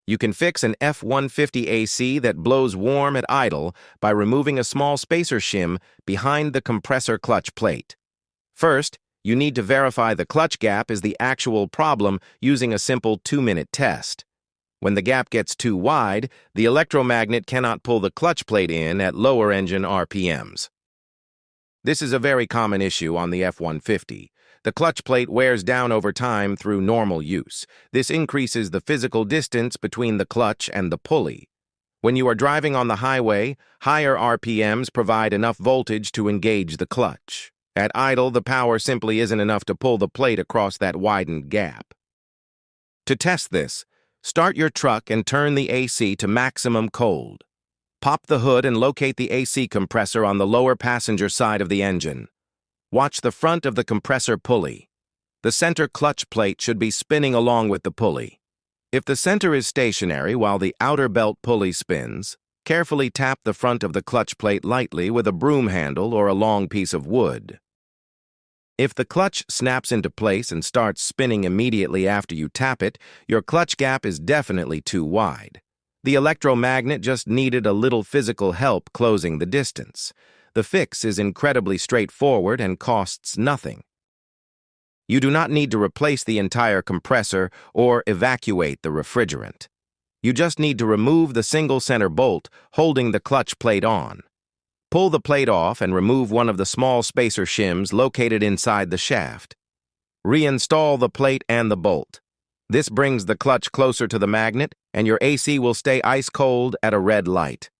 You can fix an F-150 AC that blows warm at idle by removing a small spacer shim behind the compressor clutch plate. First, you need to verify the clutch gap is the actual problem using a simple 2-minute test. When the gap gets too wide, the electromagnet cannot pull the clutch plate in at lower engine RPMs. This is a very common issue on the F-150. The clutch plate wears down over time through normal use. This increases the physical distance between the clutch and the pulley. When you are driving on the highway, higher RPMs provide enough voltage to engage the clutch. At idle, the power simply isn't enough to pull the plate across that widened gap. To test this, start your truck and turn the AC to maximum cold. Pop the hood and locate the AC compressor on the lower passenger side of the engine. Watch the front of the compressor pulley. The center clutch plate should be spinning along with the pulley. If the center is stationary while the outer belt pulley spins, carefully tap the front of the clutch plate lightly with a broom handle or a long piece of wood. If the clutch snaps into place and starts spinning immediately after you tap it, your clutch gap is definitely too wide. The electromagnet just needed a little physical help closing the distance. The fix is incredibly straightforward and costs nothing. You do not need to replace the entire compressor or evacuate the refrigerant. You just need to remove the single center bolt holding the clutch plate on. Pull the plate off and remove one of the small spacer shims located inside the shaft. Reinstall the plate and the bolt. This brings the clutch closer to the magnet, and your AC will stay ice cold at a red light.